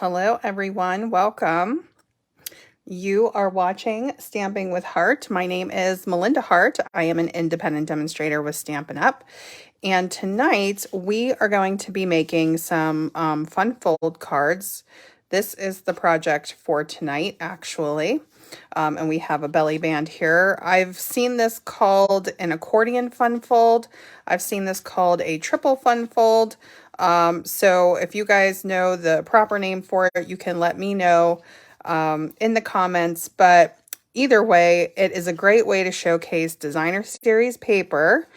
Hello everyone, welcome. You are watching Stamping with Hart. My name is Melinda Hart. I am an independent demonstrator with Stampin' Up! And tonight we are going to be making some fun fold cards. This is the project for tonight, actually. And we have a belly band here. I've seen this called an accordion fun fold. I've seen this called a triple fun fold. So if you guys know the proper name for it, you can let me know in the comments. But either way, it is a great way to showcase designer series paper.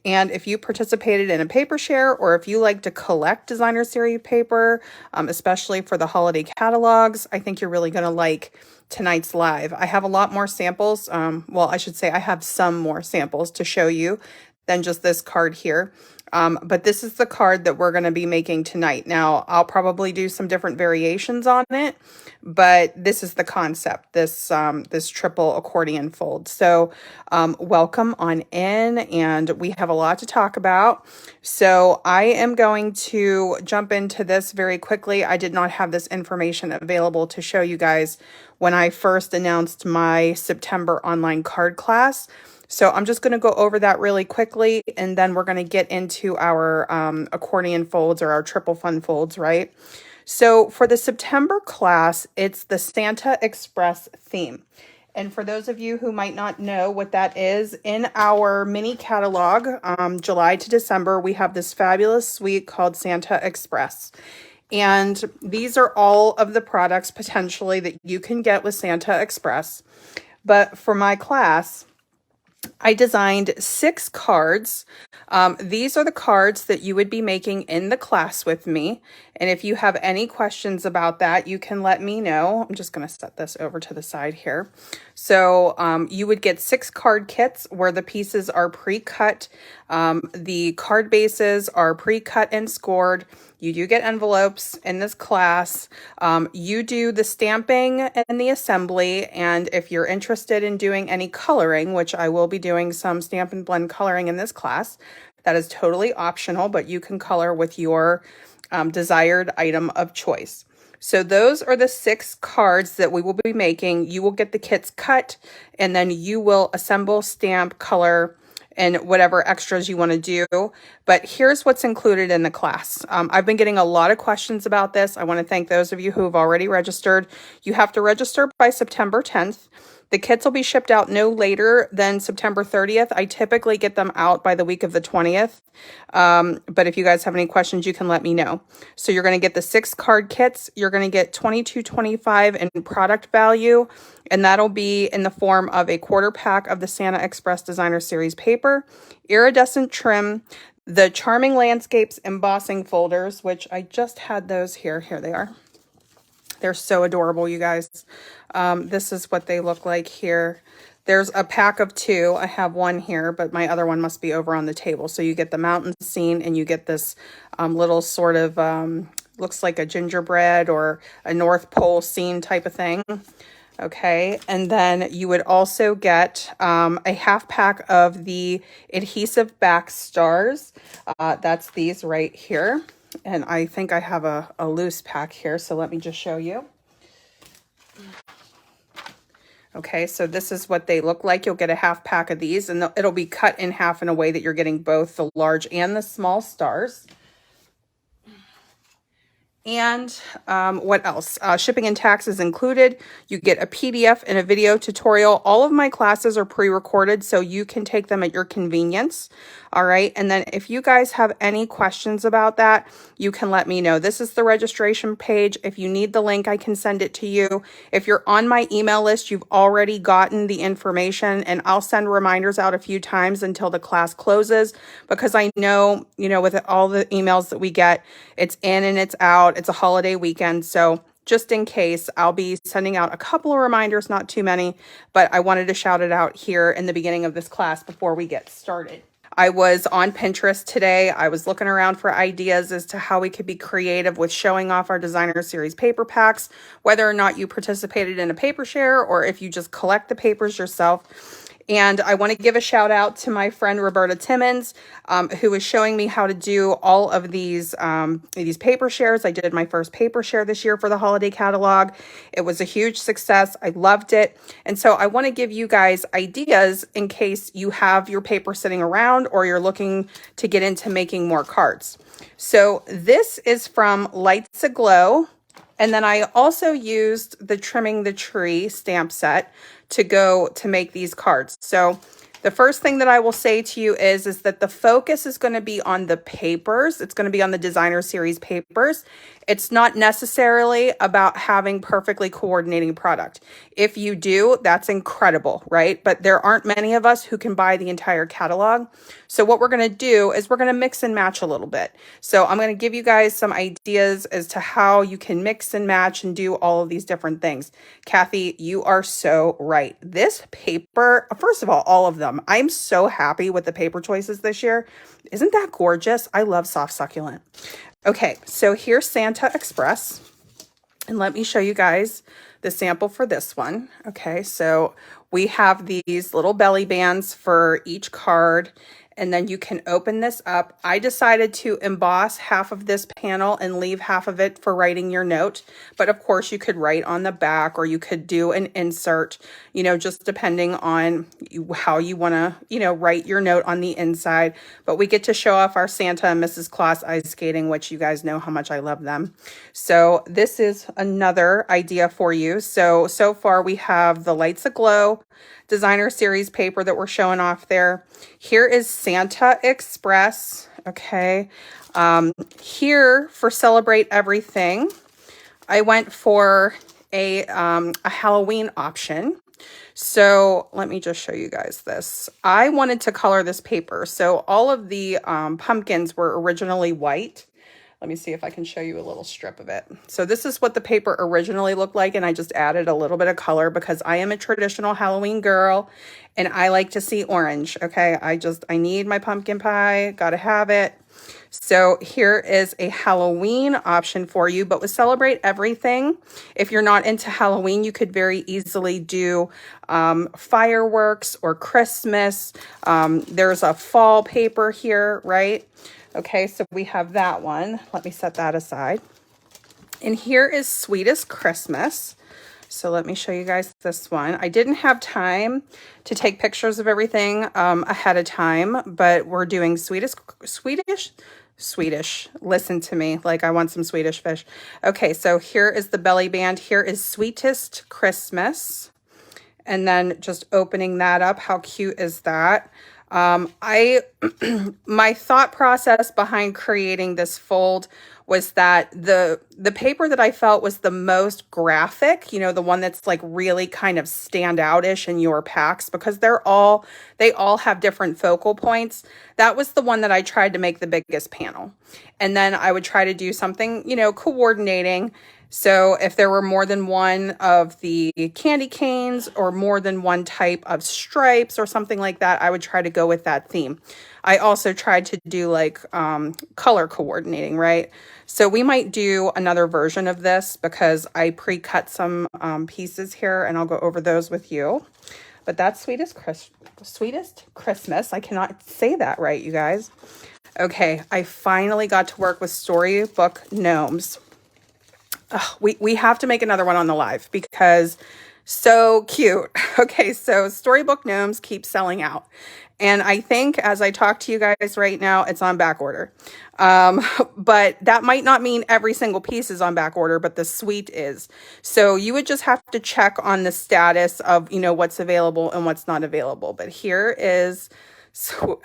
And if you participated in a paper share, or if you like to collect designer series paper, especially for the holiday catalogs, I think you're really going to like tonight's live. I have a lot more samples. Well, I should say I have some more samples to show you than just this card here. But this is the card that we're going to be making tonight. Now, I'll probably do some different variations on it, but this is the concept, this triple accordion fold. So welcome on in, and we have a lot to talk about. So I am going to jump into this very quickly. I did not have this information available to show you guys when I first announced my September online card class. So I'm just going to go over that really quickly, and then we're going to get into our accordion folds, or our triple fun folds, right? So for the September class, it's the Santa Express theme. And for those of you who might not know what that is, in our mini catalog, July to December, we have this fabulous suite called Santa Express. And these are all of the products potentially that you can get with Santa Express. But for my class, I designed 6 cards. These are the cards that you would be making in the class with me. And if you have any questions about that, you can let me know. I'm just going to set this over to the side here. So you would get 6 card kits where the pieces are pre-cut. The card bases are pre-cut and scored. You do get envelopes in this class. You do the stamping and the assembly. And if you're interested in doing any coloring, which I will be doing some Stampin' Blend coloring in this class, that is totally optional, but you can color with your desired item of choice. So those are the 6 cards that we will be making. You will get the kits cut, and then you will assemble, stamp, color, and whatever extras you want to do. But here's what's included in the class. I've been getting a lot of questions about this. I want to thank those of you who have already registered. You have to register by September 10th. The kits will be shipped out no later than September 30th. I typically get them out by the week of the 20th. But if you guys have any questions, you can let me know. So you're going to get the 6 card kits. You're going to get $22.25 in product value. And that'll be in the form of a quarter pack of the Santa Express Designer Series paper, iridescent trim, the Charming Landscapes embossing folders, which I just had those here. Here they are. They're so adorable, you guys. This is what they look like here. There's a pack of 2. I have one here, but my other one must be over on the table. So you get the mountain scene, and you get this little sort of, looks like a gingerbread or a North Pole scene type of thing. Okay, and then you would also get a half pack of the adhesive back stars. That's these right here. And I think I have a loose pack here, so let me just show you. Okay, so this is what they look like. You'll get a half pack of these, and it'll be cut in half in a way that you're getting both the large and the small stars. And what else? Shipping and taxes included. You get a PDF and a video tutorial. All of my classes are pre-recorded, so you can take them at your convenience. All right. And then if you guys have any questions about that, you can let me know. This is the registration page. If you need the link, I can send it to you. If you're on my email list, you've already gotten the information, and I'll send reminders out a few times until the class closes, because I know, with all the emails that we get, it's in and it's out. It's a holiday weekend. So just in case, I'll be sending out a couple of reminders, not too many, but I wanted to shout it out here in the beginning of this class before we get started. I was on Pinterest today. I was looking around for ideas as to how we could be creative with showing off our designer series paper packs, whether or not you participated in a paper share or if you just collect the papers yourself. And I want to give a shout out to my friend Roberta Timmons, who is showing me how to do all of these paper shares. I did my first paper share this year for the holiday catalog. It was a huge success. I loved it. And so I want to give you guys ideas in case you have your paper sitting around or you're looking to get into making more cards. So this is from Lights Aglow. And then I also used the Trimming the Tree stamp set to go to make these cards. So the first thing that I will say to you is that the focus is going to be on the papers. It's going to be on the designer series papers. It's not necessarily about having perfectly coordinating product. If you do, that's incredible, right? But there aren't many of us who can buy the entire catalog. So what we're going to do is we're going to mix and match a little bit. So I'm going to give you guys some ideas as to how you can mix and match and do all of these different things. Kathy, you are so right. This paper, first of all of them, I'm so happy with the paper choices this year. Isn't that gorgeous? I love soft succulent. Okay, so here's Santa Express. And let me show you guys the sample for this one. Okay, so we have these little belly bands for each card. And then you can open this up. I decided to emboss half of this panel and leave half of it for writing your note. But of course you could write on the back, or you could do an insert, you know, just depending on how you want to, you know, write your note on the inside. But we get to show off our Santa and Mrs. Claus ice skating, which you guys know how much I love them. So this is another idea for you. So far we have the Lights Aglow designer series paper that we're showing off there. Here is Santa Express. Okay. Here for Celebrate Everything, I went for a Halloween option. So let me just show you guys this. I wanted to color this paper. So all of the pumpkins were originally white. Let me see if I can show you a little strip of it. So this is what the paper originally looked like, and I just added a little bit of color because I am a traditional Halloween girl and I like to see orange. Okay, I need my pumpkin pie, gotta have it. So here is a Halloween option for you, but with Celebrate Everything, if you're not into Halloween, you could very easily do fireworks or Christmas. There's a fall paper here, right? Okay, so we have that one. Let me set that aside. And here is Sweetest Christmas. So let me show you guys this one. I didn't have time to take pictures of everything ahead of time, but we're doing Swedish. Listen to me, like I want some Swedish fish. Okay, so here is the belly band. Here is Sweetest Christmas. And then just opening that up, how cute is that? My thought process behind creating this fold was that the paper that I felt was the most graphic, you know, the one that's like really kind of standout-ish in your packs, because they all have different focal points. That was the one that I tried to make the biggest panel. And then I would try to do something, you know, coordinating. So if there were more than one of the candy canes or more than one type of stripes or something like that, I would try to go with that theme. I also tried to do like color coordinating, right? So we might do another version of this because I pre-cut some pieces here and I'll go over those with you. But that's Sweetest Christmas. I cannot say that right, you guys. Okay, I finally got to work with Storybook Gnomes. We have to make another one on the live because so cute. Okay, so Storybook Gnomes keep selling out. And I think as I talk to you guys right now, it's on back order. But that might not mean every single piece is on back order, but the suite is. So you would just have to check on the status of, you know, what's available and what's not available. But here is, so,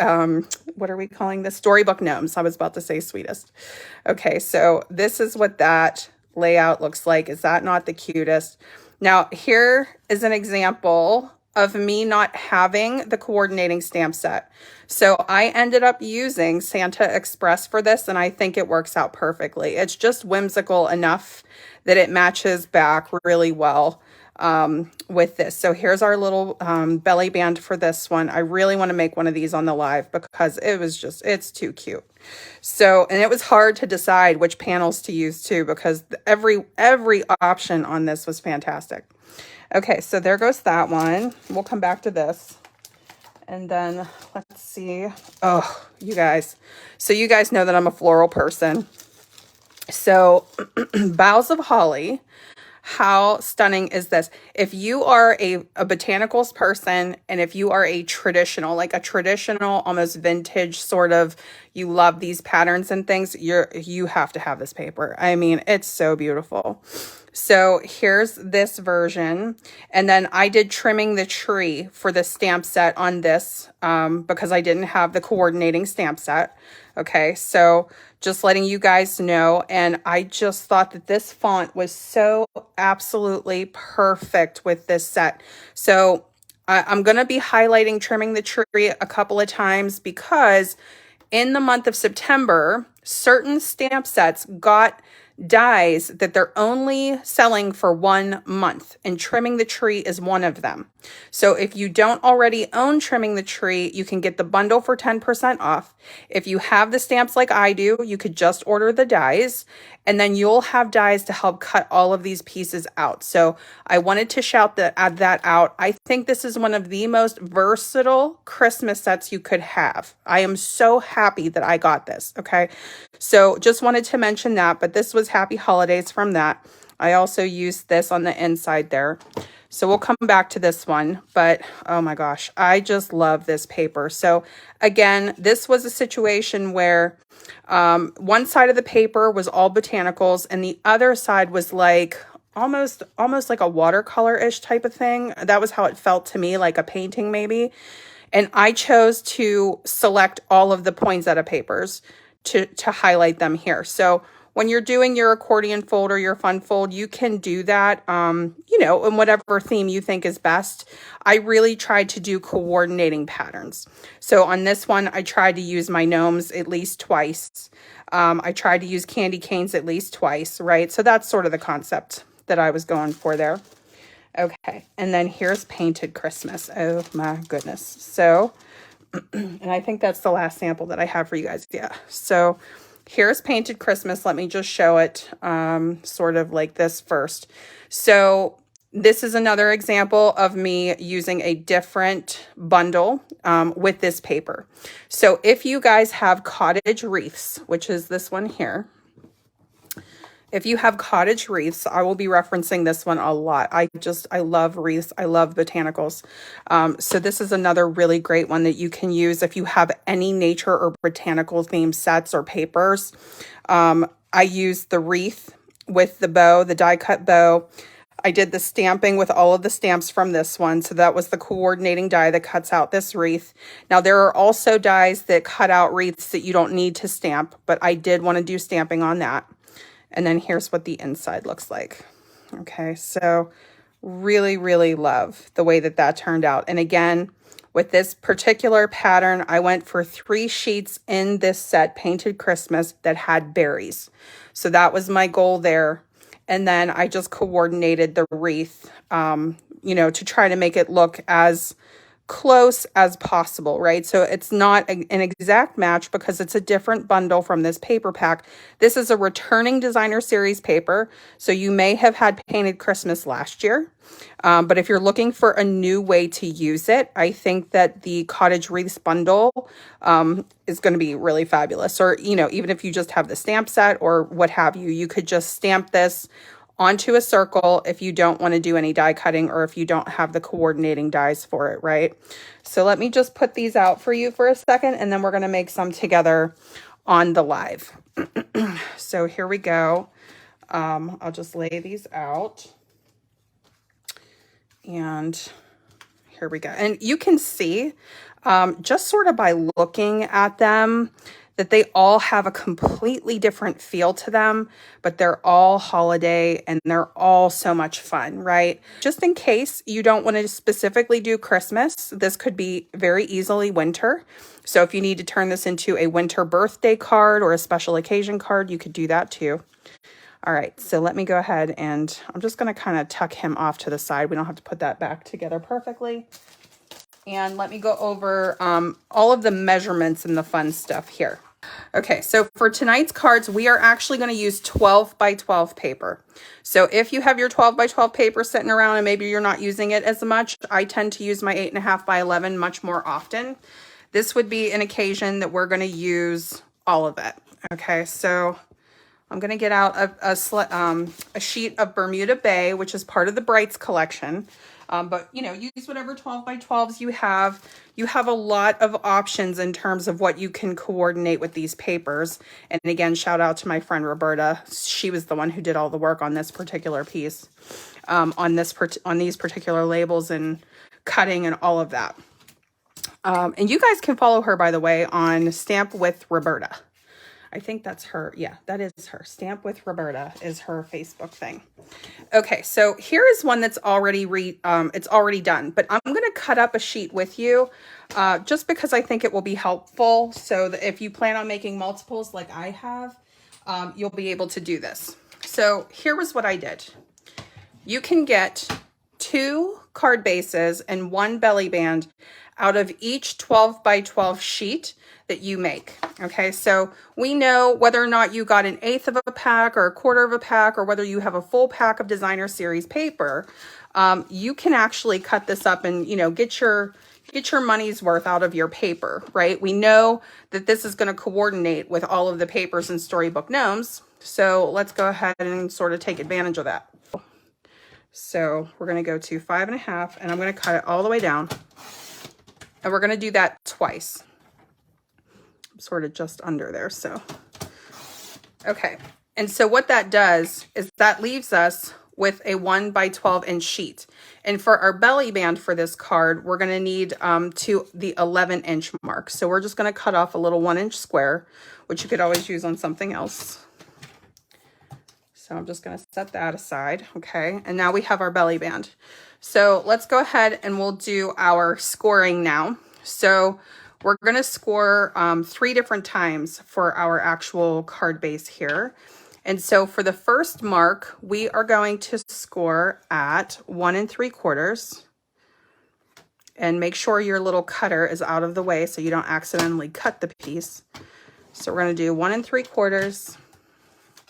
what are we calling this? Storybook Gnomes. I was about to say sweetest. Okay, so this is what that layout looks like. Is that not the cutest? Now here is an example of me not having the coordinating stamp set. So I ended up using Santa Express for this, and I think it works out perfectly. It's just whimsical enough that it matches back really well with this. So here's our little belly band for this one. I really want to make one of these on the live because it was just, it's too cute. So, and it was hard to decide which panels to use too, because every option on this was fantastic. Okay, so there goes that one. We'll come back to this. And then let's see. Oh, you guys. So you guys know that I'm a floral person. So boughs of holly. How stunning is this? If you are a botanicals person, and if you are a traditional, like a traditional, almost vintage sort of, you love these patterns and things, you have to have this paper. I mean, it's so beautiful. So here's this version. And then I did trimming the tree for the stamp set on this because I didn't have the coordinating stamp set. Okay, so just letting you guys know. And I just thought that this font was so absolutely perfect with this set. So I'm going to be highlighting trimming the tree a couple of times because in the month of September, certain stamp sets got dies that they're only selling for 1 month, and trimming the tree is one of them. So if you don't already own trimming the tree, you can get the bundle for 10% off. If you have the stamps like I do, you could just order the dies, and then you'll have dies to help cut all of these pieces out. So I wanted to add that out. I think this is one of the most versatile Christmas sets you could have. I am so happy that I got this. Okay. So just wanted to mention that, but this was Happy Holidays from that. I also used this on the inside there. So we'll come back to this one, but oh my gosh, I just love this paper. So again, this was a situation where one side of the paper was all botanicals and the other side was like almost like a watercolor-ish type of thing. That was how it felt to me, like a painting maybe. And I chose to select all of the poinsettia papers to highlight them here. So when you're doing your accordion fold or your fun fold, you can do that, you know, in whatever theme you think is best. I really tried to do coordinating patterns. So on this one, I tried to use my gnomes at least twice. I tried to use candy canes at least twice, right? So that's sort of the concept that I was going for there. Okay, and then here's Painted Christmas. Oh my goodness. So, and I think that's the last sample that I have for you guys. Yeah, so here's Painted Christmas. Let me just show it sort of like this first. So this is another example of me using a different bundle with this paper. So if you guys have Cottage Wreaths, which is this one here, if you have Cottage Wreaths, I will be referencing this one a lot. I love wreaths. I love botanicals. So this is another really great one that you can use if you have any nature or botanical themed sets or papers. I used the wreath with the bow, the die cut bow. I did the stamping with all of the stamps from this one. So that was the coordinating die that cuts out this wreath. Now there are also dies that cut out wreaths that you don't need to stamp, but I did want to do stamping on that. And then here's what the inside looks like. Okay, so really, really love the way that that turned out. And again, with this particular pattern, I went for 3 sheets in this set, Painted Christmas, that had berries. So that was my goal there. And then I just coordinated the wreath, you know, to try to make it look as close as possible, right? So it's not an exact match because it's a different bundle from this paper pack. This is a returning designer series paper. So you may have had Painted Christmas last year. But if you're looking for a new way to use it, I think that the Cottage Wreaths bundle is going to be really fabulous. Or, you know, even if you just have the stamp set or what have you, you could just stamp this onto a circle if you don't want to do any die cutting or if you don't have the coordinating dies for it, right? So let me just put these out for you for a second, and then we're going to make some together on the live. So here we go. I'll just lay these out. And here we go. And you can see just sort of by looking at them that they all have a completely different feel to them, but they're all holiday and they're all so much fun, right? Just in case you don't want to specifically do Christmas, this could be very easily winter. So if you need to turn this into a winter birthday card or a special occasion card, you could do that too. All right, so let me go ahead and I'm just going to kind of tuck him off to the side. We don't have to put that back together perfectly. And let me go over all of the measurements and the fun stuff here. Okay, so for tonight's cards, we are actually going to use 12 by 12 paper. So if you have your 12 by 12 paper sitting around and maybe you're not using it as much, I tend to use my 8.5 by 11 much more often. This would be an occasion that we're going to use all of it. Okay, so I'm going to get out a sheet of Bermuda Bay, which is part of the Brights collection. But, you know, use whatever 12 by 12s you have. You have a lot of options in terms of what you can coordinate with these papers. And again, shout out to my friend Roberta. She was the one who did all the work on this particular piece, on these particular labels and cutting and all of that. And you guys can follow her, by the way, on Stamp with Roberta. I think that's her. Yeah, that is her. Stamp with Roberta is her Facebook thing. Okay, so here is one that's already it's already done, but I'm going to cut up a sheet with you just because I think it will be helpful. So that if you plan on making multiples like I have, you'll be able to do this. So here was what I did. You can get 2 card bases and 1 belly band out of each 12 by 12 sheet that you make. Okay, so we know whether or not you got 1/8 of a pack or 1/4 of a pack, or whether you have a full pack of designer series paper, you can actually cut this up and, you know, get your money's worth out of your paper, right? We know that this is going to coordinate with all of the papers in Storybook Gnomes, so let's go ahead and sort of take advantage of that. So we're going to go to 5.5, and I'm going to cut it all the way down, and we're going to do that twice. Sort of just under there. So, okay. And so what that does is that leaves us with a 1 by 12 inch sheet. And for our belly band for this card, we're going to need to the 11 inch mark. So we're just going to cut off a little 1 inch square, which you could always use on something else. So I'm just going to set that aside. Okay. And now we have our belly band. So let's go ahead and we'll do our scoring now. So we're going to score 3 different times for our actual card base here. And so for the first mark, we are going to score at 1 3/4. And make sure your little cutter is out of the way so you don't accidentally cut the piece. So we're going to do 1 3/4.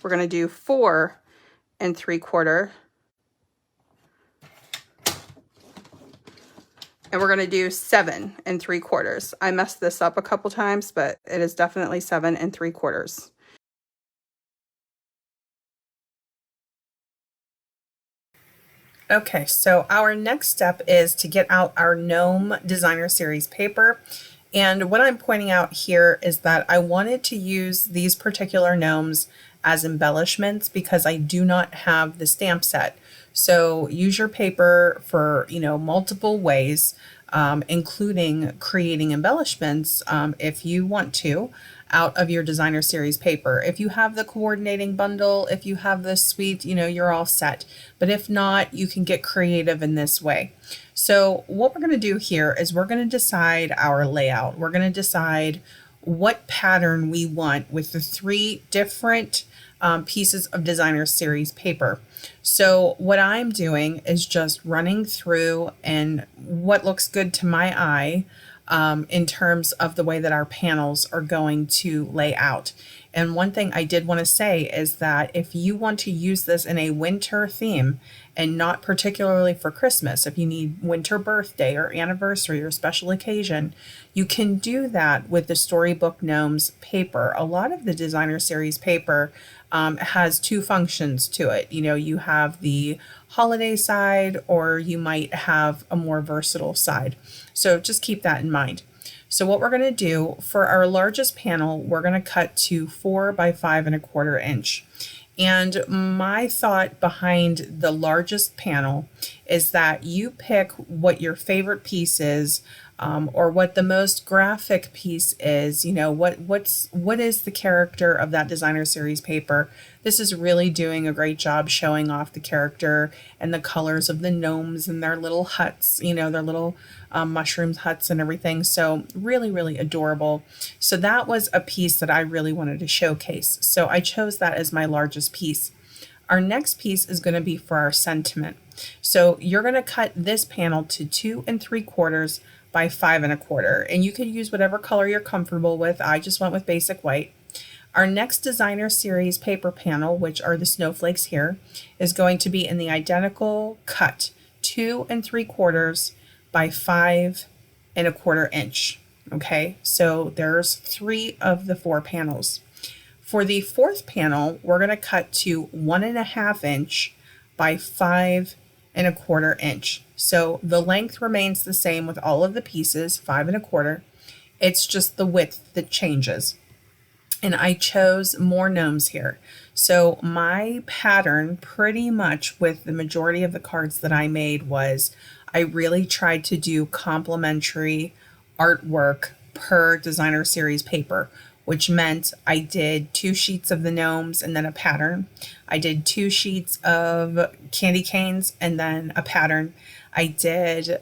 We're going to do 4 3/4. And we're going to do 7 3/4. I messed this up a couple times, but it is definitely 7 3/4. Okay, so our next step is to get out our Gnome Designer Series paper. And what I'm pointing out here is that I wanted to use these particular gnomes as embellishments because I do not have the stamp set. So use your paper for, you know, multiple ways, including creating embellishments if you want to, out of your designer series paper. If you have the coordinating bundle, if you have this suite, you know, you're all set. But if not, you can get creative in this way. So what we're going to do here is we're going to decide our layout. We're going to decide what pattern we want with the 3 different pieces of designer series paper. So what I'm doing is just running through and what looks good to my eye in terms of the way that our panels are going to lay out. And one thing I did want to say is that if you want to use this in a winter theme and not particularly for Christmas, if you need winter birthday or anniversary or special occasion, you can do that with the Storybook Gnomes paper. A lot of the designer series paper has 2 functions to it. You know, you have the holiday side, or you might have a more versatile side. So just keep that in mind. So what we're going to do for our largest panel, we're going to cut to 4 by 5 1/4 inch. And my thought behind the largest panel is that you pick what your favorite piece is, or what the most graphic piece is. You know, what is the character of that designer series paper. This is really doing a great job showing off the character and the colors of the gnomes and their little huts, you know, their little mushrooms huts and everything. So really, really adorable. So that was a piece that I really wanted to showcase. So I chose that as my largest piece. Our next piece is going to be for our sentiment. So you're going to cut this panel to 2 3/4 by 5 1/4. And you could use whatever color you're comfortable with. I just went with basic white. Our next designer series paper panel, which are the snowflakes here, is going to be in the identical cut, 2 3/4 by 5 1/4 inch. Okay, so there's 3 of the 4 panels. For the 4th panel, we're going to cut to 1.5 inch by 5 1/4 inch. So the length remains the same with all of the pieces, 5 1/4. It's just the width that changes. And I chose more gnomes here. So my pattern pretty much with the majority of the cards that I made was I really tried to do complementary artwork per designer series paper, which meant I did 2 sheets of the gnomes and then a pattern. I did 2 sheets of candy canes and then a pattern. I did,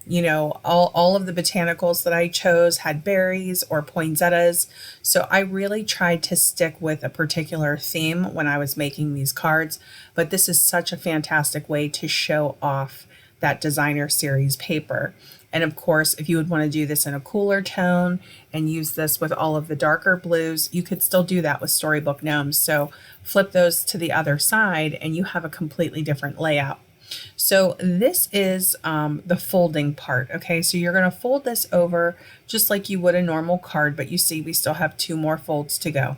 you know, all of the botanicals that I chose had berries or poinsettias. So I really tried to stick with a particular theme when I was making these cards, but this is such a fantastic way to show off that designer series paper. And of course, if you would want to do this in a cooler tone and use this with all of the darker blues, you could still do that with Storybook Gnomes. So flip those to the other side and you have a completely different layout. So this is the folding part. Okay, so you're going to fold this over just like you would a normal card, but you see we still have 2 more folds to go.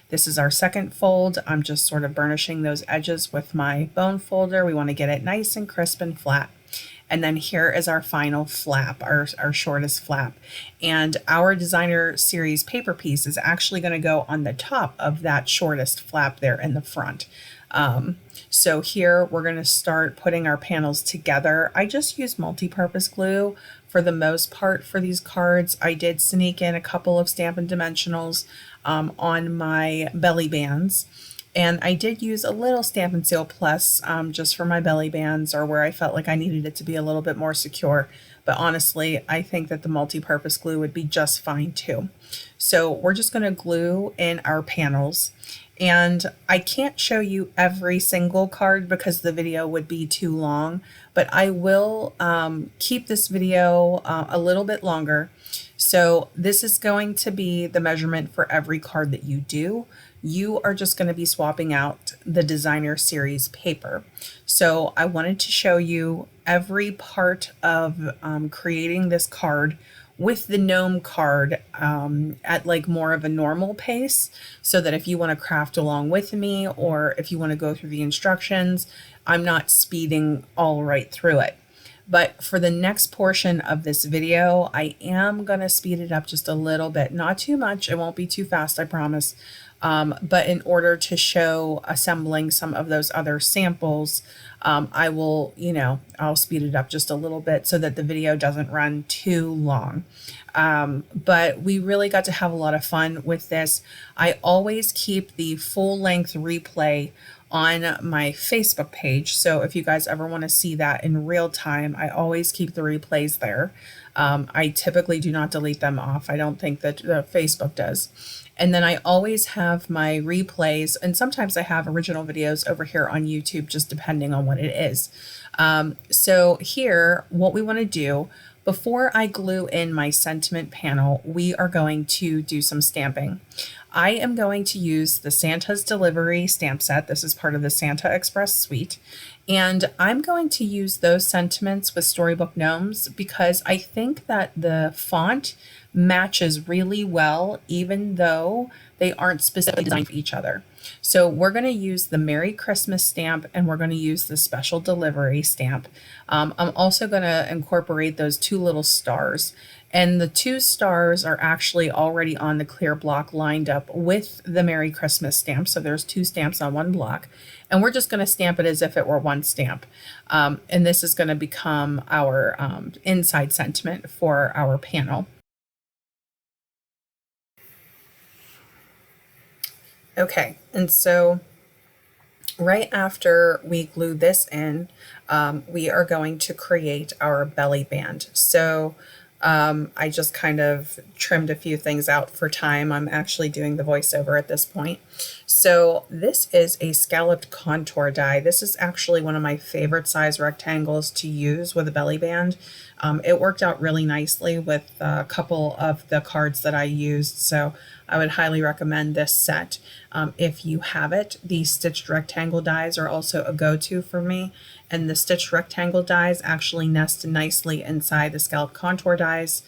This is our second fold. I'm just sort of burnishing those edges with my bone folder. We want to get it nice and crisp and flat. And then here is our final flap, our shortest flap. And our designer series paper piece is actually going to go on the top of that shortest flap there in the front. So here we're going to start putting our panels together. I just use multi-purpose glue for the most part for these cards. I did sneak in a couple of Stampin' Dimensionals on my belly bands. And I did use a little Stampin' Seal Plus just for my belly bands or where I felt like I needed it to be a little bit more secure. But honestly, I think that the multi-purpose glue would be just fine too. So we're just going to glue in our panels. And I can't show you every single card because the video would be too long, but I will keep this video a little bit longer. So this is going to be the measurement for every card that you do. You are just going to be swapping out the designer series paper. So I wanted to show you every part of creating this card with the gnome card at like more of a normal pace, so that if you want to craft along with me or if you want to go through the instructions, I'm not speeding all right through it. But for the next portion of this video, I am going to speed it up just a little bit, not too much. It won't be too fast, I promise. But in order to show assembling some of those other samples, I will, I'll speed it up just a little bit so that the video doesn't run too long. But we really got to have a lot of fun with this. I always keep the full length replay on my Facebook page. So if you guys ever want to see that in real time, I always keep the replays there. I typically do not delete them off. I don't think that Facebook does. And then I always have my replays, and sometimes I have original videos over here on YouTube, just depending on what it is. So here, what we want to do, before I glue in my sentiment panel, we are going to do some stamping. I am going to use the Santa's Delivery stamp set. This is part of the Santa Express suite. And I'm going to use those sentiments with Storybook Gnomes because I think that the font matches really well, even though they aren't specifically designed for each other. So we're going to use the Merry Christmas stamp and we're going to use the Special Delivery stamp. I'm also going to incorporate those 2 little stars. And the 2 stars are actually already on the clear block lined up with the Merry Christmas stamp. So there's 2 stamps on 1 block. And we're just going to stamp it as if it were 1 stamp. And this is going to become our inside sentiment for our panel. Okay, and so right after we glue this in, we are going to create our belly band. So I just kind of trimmed a few things out for time. I'm actually doing the voiceover at this point. So this is a scalloped contour die. This is actually one of my favorite size rectangles to use with a belly band. It worked out really nicely with a couple of the cards that I used, so I would highly recommend this set. If you have it, the stitched rectangle dies are also a go-to for me, and the stitched rectangle dies actually nest nicely inside the scalloped contour dies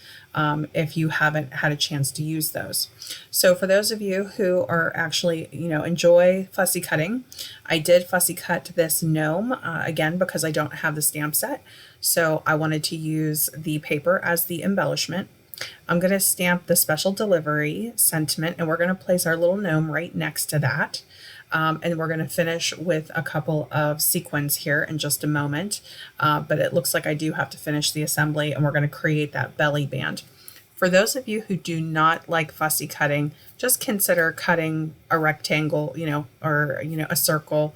if you haven't had a chance to use those. So for those of you who are actually, enjoy fussy cutting, I did fussy cut this gnome again because I don't have the stamp set. So I wanted to use the paper as the embellishment. I'm going to stamp the special delivery sentiment, and we're going to place our little gnome right next to that. And we're going to finish with a couple of sequins here in just a moment. But it looks like I do have to finish the assembly, and we're going to create that belly band. For those of you who do not like fussy cutting, just consider cutting a rectangle, or a circle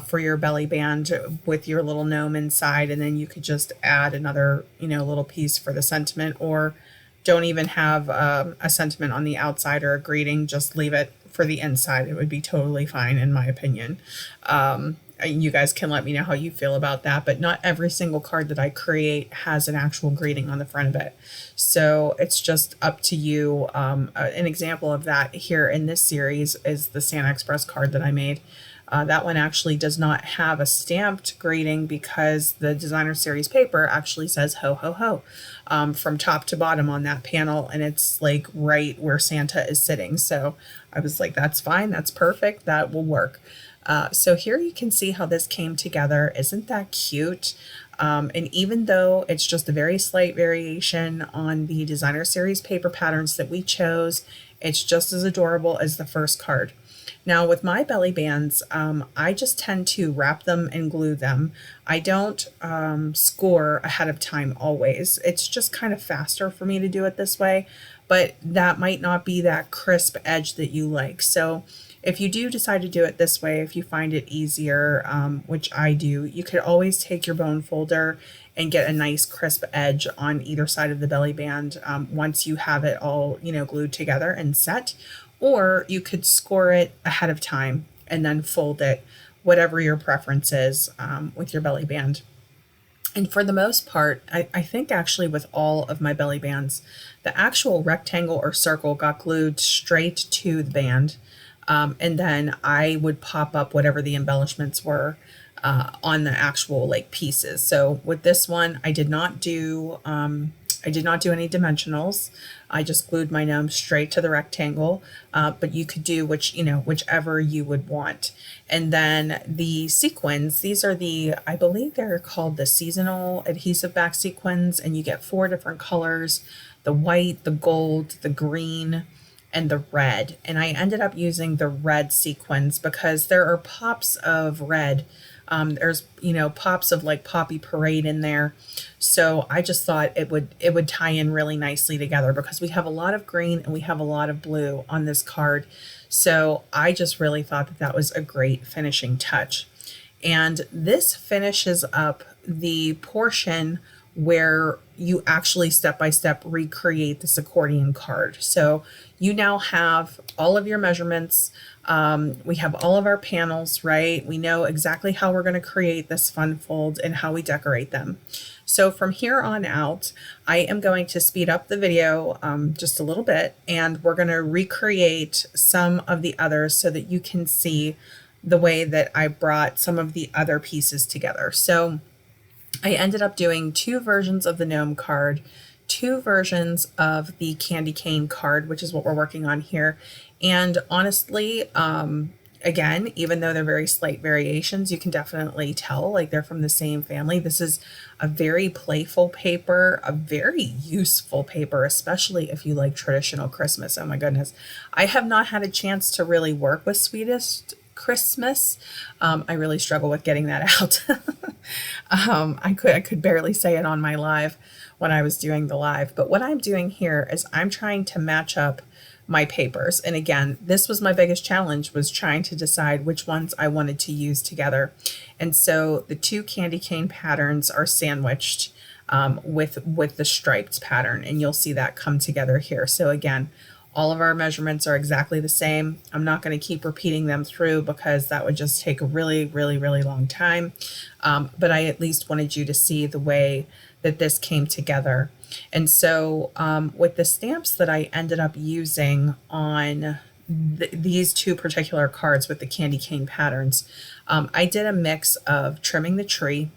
for your belly band with your little gnome inside, and then you could just add another, little piece for the sentiment, or don't even have a sentiment on the outside or a greeting, just leave it for the inside. It would be totally fine in my opinion. You guys can let me know how you feel about that, but not every single card that I create has an actual greeting on the front of it. So it's just up to you. An example of that here in this series is the Santa Express card that I made. That one actually does not have a stamped greeting because the designer series paper actually says ho ho ho from top to bottom on that panel, and it's like right where Santa is sitting. So I was like, that's fine, that's perfect, that will work. So here you can see how this came together. Isn't that cute? And even though it's just a very slight variation on the designer series paper patterns that we chose, it's just as adorable as the first card. Now with my belly bands, I just tend to wrap them and glue them. I don't score ahead of time always. It's just kind of faster for me to do it this way, but that might not be that crisp edge that you like. So if you do decide to do it this way, if you find it easier, which I do, you could always take your bone folder and get a nice crisp edge on either side of the belly band once you have it all, glued together and set. Or you could score it ahead of time and then fold it, whatever your preference is with your belly band. And for the most part, I think actually with all of my belly bands, the actual rectangle or circle got glued straight to the band. And then I would pop up whatever the embellishments were on the actual pieces. So with this one, I did not do any dimensionals. I just glued my gnome straight to the rectangle, but you could do whichever you would want. And then the sequins, these are I believe they're called the seasonal adhesive back sequins, and you get 4 different colors: the white, the gold, the green, and the red. And I ended up using the red sequins because there are pops of red. There's pops of Poppy Parade in there. So I just thought it would tie in really nicely together because we have a lot of green and we have a lot of blue on this card. So I just really thought that was a great finishing touch. And this finishes up the portion where you actually step-by-step recreate this accordion card. So you now have all of your measurements. We have all of our panels, right? We know exactly how we're going to create this fun fold and how we decorate them. So from here on out, I am going to speed up the video just a little bit, and we're going to recreate some of the others so that you can see the way that I brought some of the other pieces together. So I ended up doing 2 versions of the gnome card, 2 versions of the candy cane card, which is what we're working on here. And honestly, again, even though they're very slight variations, you can definitely tell they're from the same family. This is a very playful paper, a very useful paper, especially if you like traditional Christmas. Oh my goodness. I have not had a chance to really work with Sweetest Christmas. I really struggle with getting that out. I could barely say it on my live when I was doing the live, but what I'm doing here is I'm trying to match up my papers. And again, this was my biggest challenge, was trying to decide which ones I wanted to use together. And so the 2 candy cane patterns are sandwiched with the striped pattern, and you'll see that come together here. So again, All of our measurements are exactly the same. I'm not going to keep repeating them through because that would just take a really, really, really long time. But I at least wanted you to see the way that this came together. And so with the stamps that I ended up using on these two particular cards with the candy cane patterns, I did a mix of trimming the tree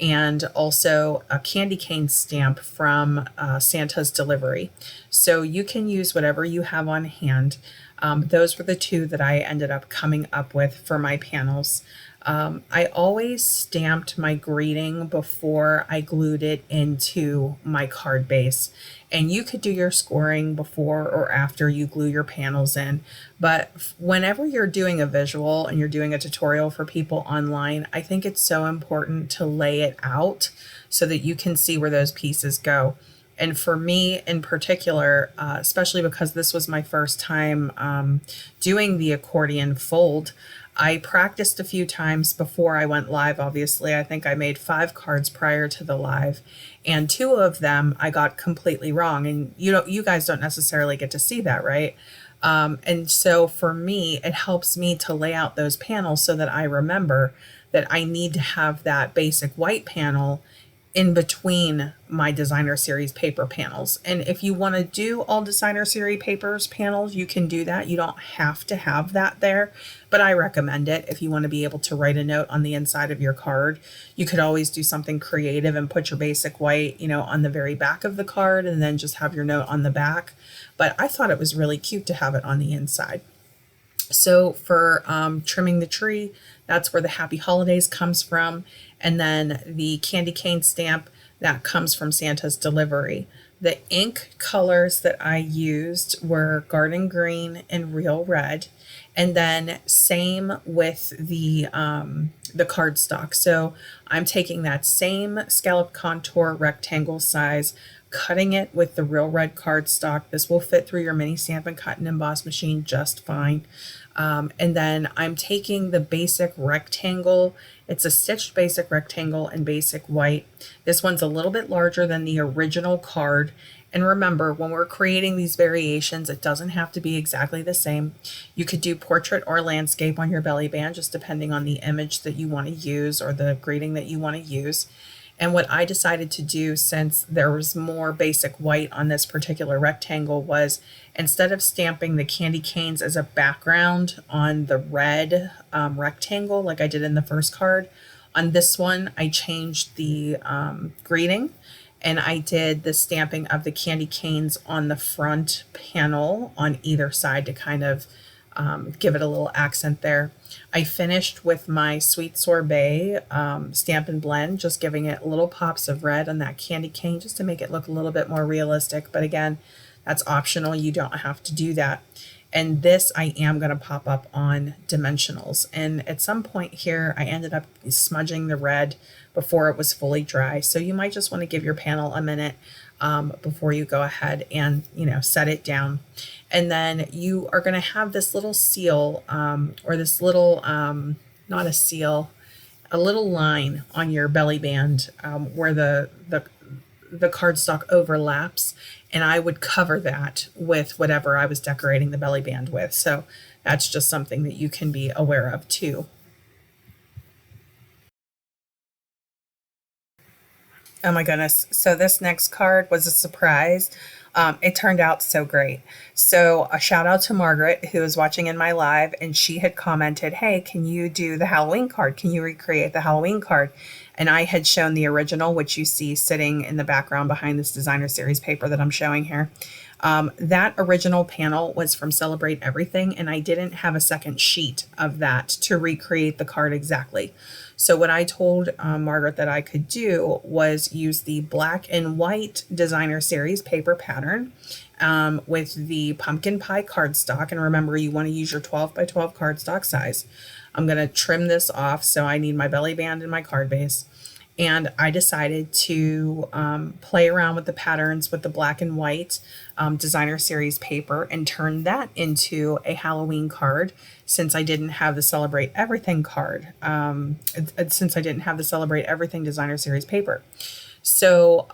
and also a candy cane stamp from Santa's Delivery. So you can use whatever you have on hand. Those were the two that I ended up coming up with for my panels. I always stamped my greeting before I glued it into my card base. And you could do your scoring before or after you glue your panels in. But whenever you're doing a visual and you're doing a tutorial for people online, I think it's so important to lay it out so that you can see where those pieces go. And for me in particular, especially because this was my first time doing the accordion fold, I practiced a few times before I went live. Obviously, I think I made 5 cards prior to the live, and 2 of them I got completely wrong. And you guys don't necessarily get to see that, right? And so for me, it helps me to lay out those panels so that I remember that I need to have that basic white panel in between my designer series paper panels. And if you want to do all designer series papers panels, you can do that. You don't have to have that there, but I recommend it if you want to be able to write a note on the inside of your card. You could always do something creative and put your basic white, on the very back of the card and then just have your note on the back. But I thought it was really cute to have it on the inside. So for trimming the tree, that's where the Happy Holidays comes from. And then the candy cane stamp, that comes from Santa's Delivery. The ink colors that I used were Garden Green and Real Red. And then same with the cardstock. So I'm taking that same scallop contour rectangle size, cutting it with the Real Red cardstock. This will fit through your mini Stampin' Cut and Emboss machine just fine. And then I'm taking the basic rectangle. It's a stitched basic rectangle in basic white. This one's a little bit larger than the original card. And remember, when we're creating these variations, it doesn't have to be exactly the same. You could do portrait or landscape on your belly band, just depending on the image that you want to use or the greeting that you want to use. And what I decided to do, since there was more basic white on this particular rectangle, was instead of stamping the candy canes as a background on the red rectangle like I did in the first card, on this one I changed the greeting and I did the stamping of the candy canes on the front panel on either side to kind of give it a little accent there. I finished with my Sweet Sorbet Stampin' Blend, just giving it little pops of red on that candy cane just to make it look a little bit more realistic. But again, that's optional. You don't have to do that. And this I am going to pop up on dimensionals. And at some point here, I ended up smudging the red before it was fully dry. So you might just want to give your panel a minute before you go ahead and, set it down. And then you are going to have this little seal or this little, not a seal, a little line on your belly band where the cardstock overlaps. And I would cover that with whatever I was decorating the belly band with. So that's just something that you can be aware of too. Oh my goodness. So this next card was a surprise. It turned out so great. So a shout out to Margaret, who was watching in my live, and she had commented, hey, can you do the Halloween card? Can you recreate the Halloween card? And I had shown the original, which you see sitting in the background behind this designer series paper that I'm showing here. That original panel was from Celebrate Everything, and I didn't have a second sheet of that to recreate the card exactly. So what I told Margaret that I could do was use the black and white designer series paper pattern with the pumpkin pie cardstock. And remember, you want to use your 12 by 12 cardstock size. I'm going to trim this off, so I need my belly band and my card base. And I decided to play around with the patterns with the black and white designer series paper and turn that into a Halloween card, since I didn't have the Celebrate Everything card, since I didn't have the Celebrate Everything designer series paper. So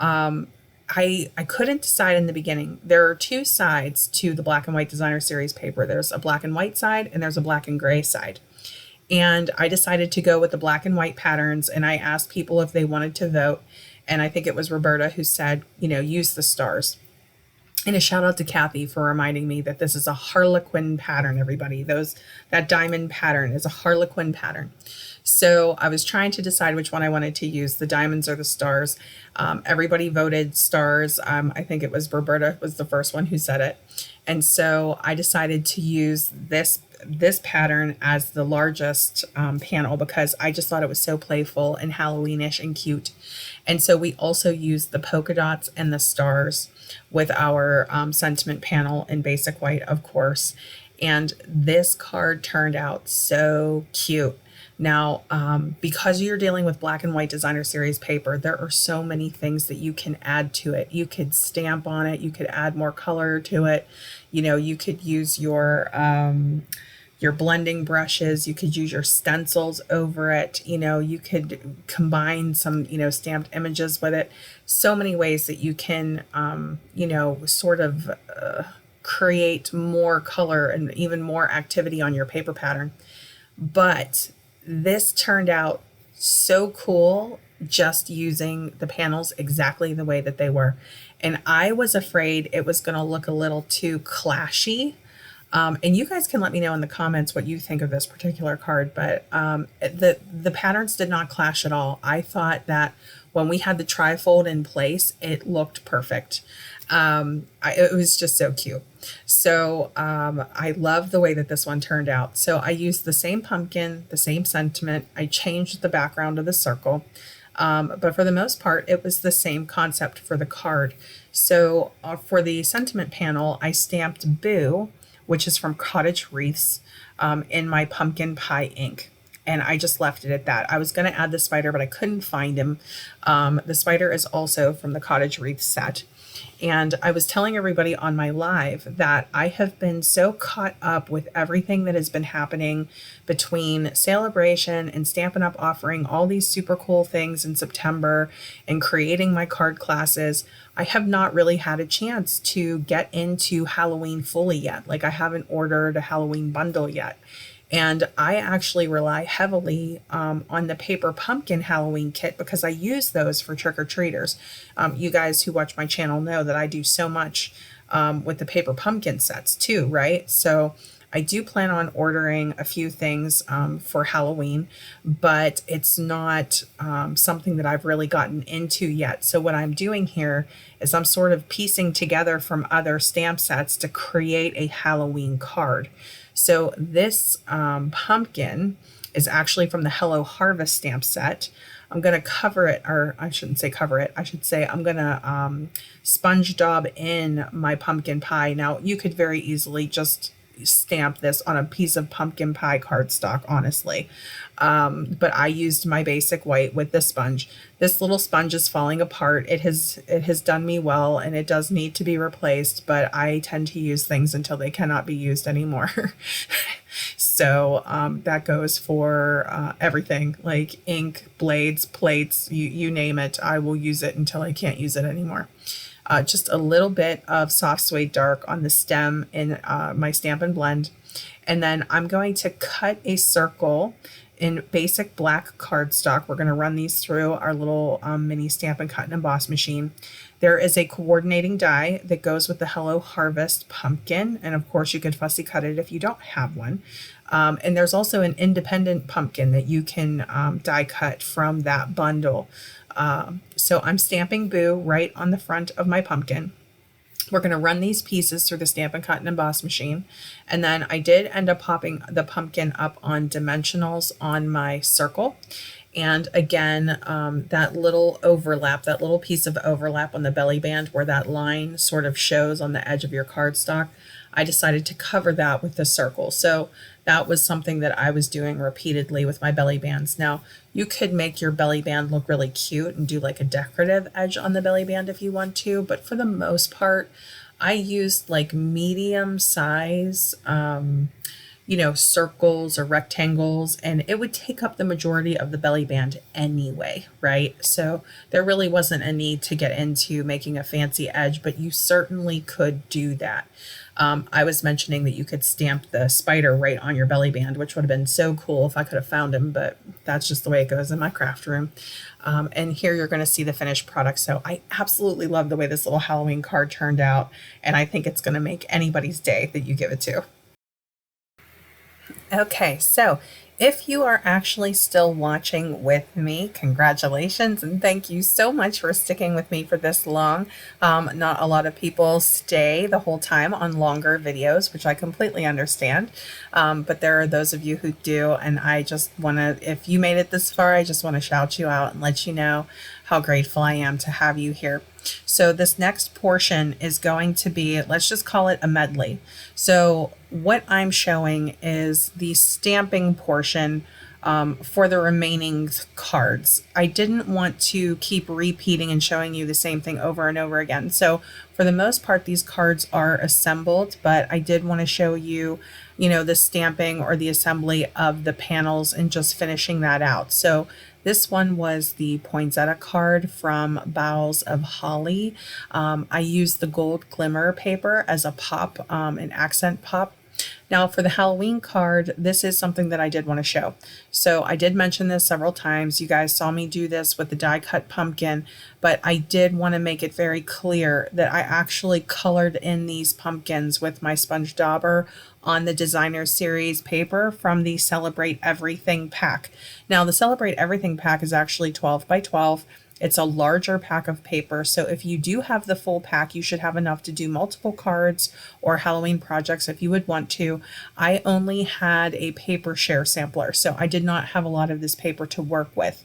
I couldn't decide in the beginning. There are two sides to the black and white designer series paper. There's a black and white side and there's a black and gray side. And I decided to go with the black and white patterns, and I asked people if they wanted to vote. And I think it was Roberta who said, you know, use the stars. And a shout out to Kathy for reminding me that this is a Harlequin pattern, everybody. That diamond pattern is a Harlequin pattern. So I was trying to decide which one I wanted to use, the diamonds or the stars. Everybody voted stars. I think it was Roberta was the first one who said it. And so I decided to use this pattern as the largest panel because I just thought it was so playful and Halloweenish and cute. And so we also used the polka dots and the stars with our sentiment panel in basic white, of course. And this card turned out so cute. Now, because you're dealing with black and white designer series paper, there are so many things that you can add to it. You could stamp on it. You could add more color to it. You know, you could use your blending brushes. You could use your stencils over it. You know, you could combine some, you know, stamped images with it. So many ways that you can, you know, sort of create more color and even more activity on your paper pattern. But this turned out so cool just using the panels exactly the way that they were. And I was afraid it was going to look a little too clashy. And you guys can let me know in the comments what you think of this particular card, but the patterns did not clash at all. I thought that when we had the trifold in place, it looked perfect. It was just so cute. So I love the way that this one turned out. So I used the same pumpkin, the same sentiment. I changed the background of the circle. But for the most part, it was the same concept for the card. So for the sentiment panel, I stamped Boo, which is from Cottage Wreaths, in my pumpkin pie ink. And I just left it at that. I was going to add the spider, but I couldn't find him. The spider is also from the Cottage Wreaths set. And I was telling everybody on my live that I have been so caught up with everything that has been happening between Celebration and Stampin' Up! Offering all these super cool things in September and creating my card classes. I have not really had a chance to get into Halloween fully yet. Like I haven't ordered a Halloween bundle yet. And I actually rely heavily on the paper pumpkin Halloween kit because I use those for trick-or-treaters. You guys who watch my channel know that I do so much with the paper pumpkin sets too, right? So I do plan on ordering a few things for Halloween, but it's not something that I've really gotten into yet. So what I'm doing here is I'm sort of piecing together from other stamp sets to create a Halloween card. So this pumpkin is actually from the Hello Harvest stamp set. I'm going to cover it, or I shouldn't say cover it. I should say I'm going to sponge daub in my pumpkin pie. Now, you could very easily just stamp this on a piece of pumpkin pie cardstock, honestly. But I used my basic white with the sponge. This little sponge is falling apart. It has done me well, and it does need to be replaced, but I tend to use things until they cannot be used anymore. So that goes for everything, like ink, blades, plates, you name it. I will use it until I can't use it anymore. Just a little bit of soft suede dark on the stem in my Stampin' Blend. And then I'm going to cut a circle in basic black cardstock. We're going to run these through our little mini Stampin' Cut and Emboss machine. There is a coordinating die that goes with the Hello Harvest pumpkin. And of course you can fussy cut it if you don't have one. And there's also an independent pumpkin that you can die cut from that bundle. So I'm stamping Boo right on the front of my pumpkin. We're going to run these pieces through the Stampin' Cut and Emboss machine. And then I did end up popping the pumpkin up on dimensionals on my circle. And again, that little overlap, that little piece of overlap on the belly band where that line sort of shows on the edge of your cardstock, I decided to cover that with the circle. So that was something that I was doing repeatedly with my belly bands. Now, you could make your belly band look really cute and do like a decorative edge on the belly band if you want to, but for the most part, I used like medium size circles or rectangles, and it would take up the majority of the belly band anyway, right? So there really wasn't a need to get into making a fancy edge, but you certainly could do that. I was mentioning that you could stamp the spider right on your belly band, which would have been so cool if I could have found him, but that's just the way it goes in my craft room. And here you're going to see the finished product. So I absolutely love the way this little Halloween card turned out, and I think it's going to make anybody's day that you give it to. Okay, so if you are actually still watching with me, congratulations and thank you so much for sticking with me for this long. Not a lot of people stay the whole time on longer videos, which I completely understand. But there are those of you who do, and I just want to, if you made it this far, I just want to shout you out and let you know how grateful I am to have you here. So this next portion is going to be, let's just call it a medley. So what I'm showing is the stamping portion for the remaining cards. I didn't want to keep repeating and showing you the same thing over and over again. So for the most part, these cards are assembled, but I did want to show you, the stamping or the assembly of the panels and just finishing that out. So this one was the poinsettia card from Boughs of Holly. I used the gold glimmer paper as a pop, an accent pop. Now for the Halloween card, this is something that I did want to show. So I did mention this several times. You guys saw me do this with the die cut pumpkin, but I did want to make it very clear that I actually colored in these pumpkins with my sponge dauber on the designer series paper from the Celebrate Everything pack. Now the Celebrate Everything pack is actually 12 by 12. It's a larger pack of paper, so if you do have the full pack, you should have enough to do multiple cards or Halloween projects if you would want to. I only had a paper share sampler, so I did not have a lot of this paper to work with.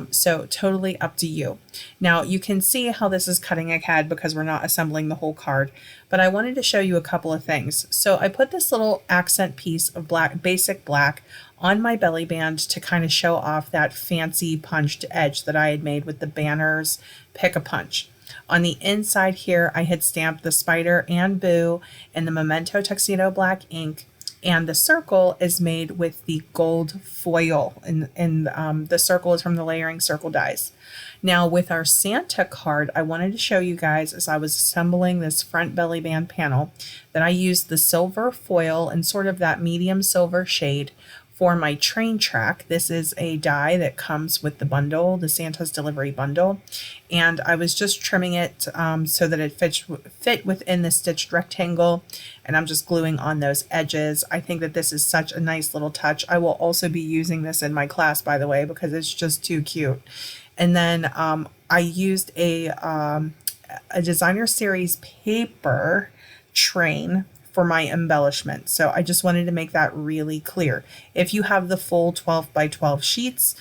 So totally up to you. Now you can see how this is cutting ahead because we're not assembling the whole card, but I wanted to show you a couple of things. So I put this little accent piece of black, basic black, on my belly band to kind of show off that fancy punched edge that I had made with the banners Pick-a-Punch. On the inside here, I had stamped the spider and Boo in the Memento Tuxedo black ink, and the circle is made with the gold foil, and the circle is from the Layering Circle dies. Now with our Santa card, I wanted to show you guys as I was assembling this front belly band panel that I used the silver foil in sort of that medium silver shade for my train track. This is a die that comes with the bundle, the Santa's Delivery bundle, and I was just trimming it so that it fit within the stitched rectangle, and I'm just gluing on those edges. I think that this is such a nice little touch. I will also be using this in my class, by the way, because it's just too cute. And then I used a designer series paper train for my embellishment. So I just wanted to make that really clear. If you have the full 12 by 12 sheets,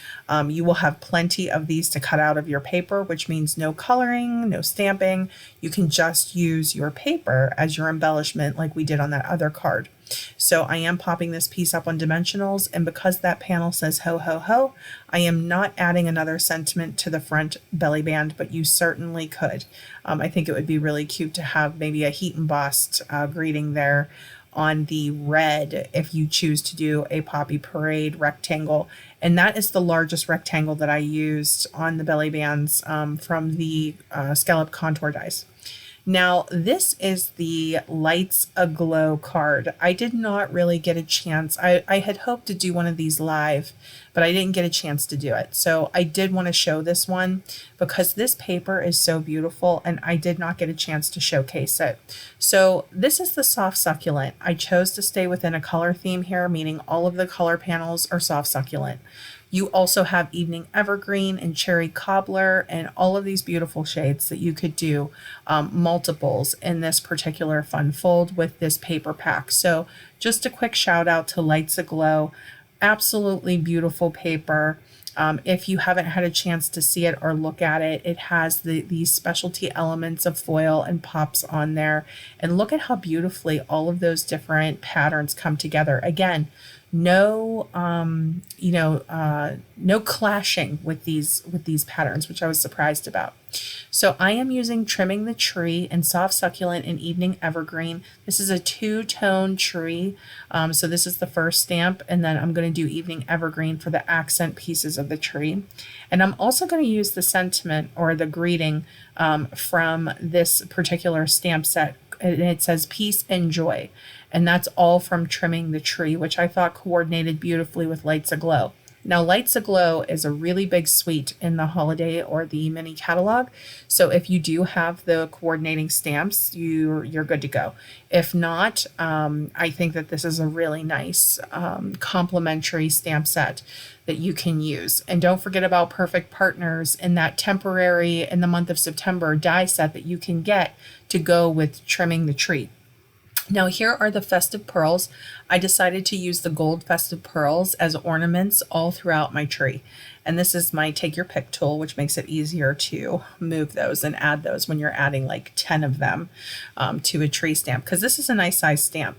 you will have plenty of these to cut out of your paper, which means no coloring, no stamping. You can just use your paper as your embellishment like we did on that other card. So I am popping this piece up on dimensionals, and because that panel says ho ho ho, I am not adding another sentiment to the front belly band, but you certainly could. I think it would be really cute to have maybe a heat embossed greeting there on the red if you choose to do a Poppy Parade rectangle. And that is the largest rectangle that I used on the belly bands from the Scallop Contour dies. Now, this is the Lights Aglow card. I did not really get a chance. I had hoped to do one of these live, but I didn't get a chance to do it. So I did want to show this one because this paper is so beautiful and I did not get a chance to showcase it. So this is the Soft Succulent. I chose to stay within a color theme here, meaning all of the color panels are soft succulent. You also have Evening Evergreen and Cherry Cobbler and all of these beautiful shades that you could do multiples in this particular fun fold with this paper pack. So just a quick shout out to Lights Aglow. Absolutely beautiful paper. If you haven't had a chance to see it or look at it, it has these specialty elements of foil and pops on there. And look at how beautifully all of those different patterns come together. Again, no no clashing with these patterns, which I was surprised about. So I am using Trimming the Tree in Soft Succulent and Evening Evergreen. This is a two-tone tree. So this is the first stamp, and then I'm going to do Evening Evergreen for the accent pieces of the tree. And I'm also going to use the sentiment or the greeting from this particular stamp set. And it says peace and joy. And that's all from Trimming the Tree, which I thought coordinated beautifully with Lights Aglow. Now, Lights Aglow is a really big suite in the holiday or the mini catalog. So if you do have the coordinating stamps, you're good to go. If not, I think that this is a really nice complementary stamp set that you can use. And don't forget about Perfect Partners in that temporary in the month of September die set that you can get to go with Trimming the Tree. Now here are the festive pearls. I decided to use the gold festive pearls as ornaments all throughout my tree. And this is my take your pick tool, which makes it easier to move those and add those when you're adding like 10 of them to a tree stamp, because this is a nice size stamp.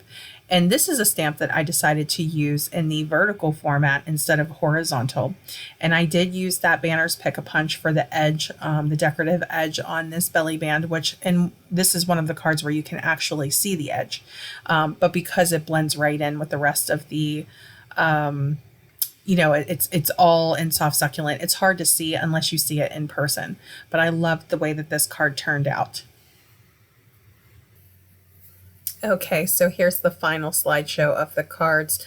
And this is a stamp that I decided to use in the vertical format instead of horizontal. And I did use that Banner's Pick-a-Punch for the edge, the decorative edge on this belly band, and this is one of the cards where you can actually see the edge. But because it blends right in with the rest of the, it's all in Soft Succulent. It's hard to see unless you see it in person. But I loved the way that this card turned out. Okay, so here's the final slideshow of the cards.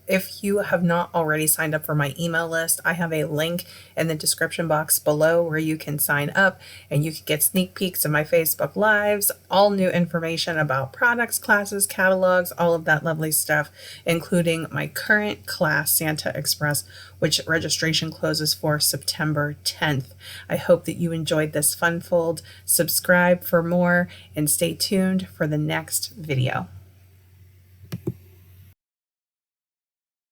If you have not already signed up for my email list, I have a link in the description box below where you can sign up and you can get sneak peeks of my Facebook Lives, all new information about products, classes, catalogs, all of that lovely stuff, including my current class, Santa Express, which registration closes for September 10th. I hope that you enjoyed this fun fold. Subscribe for more and stay tuned for the next video.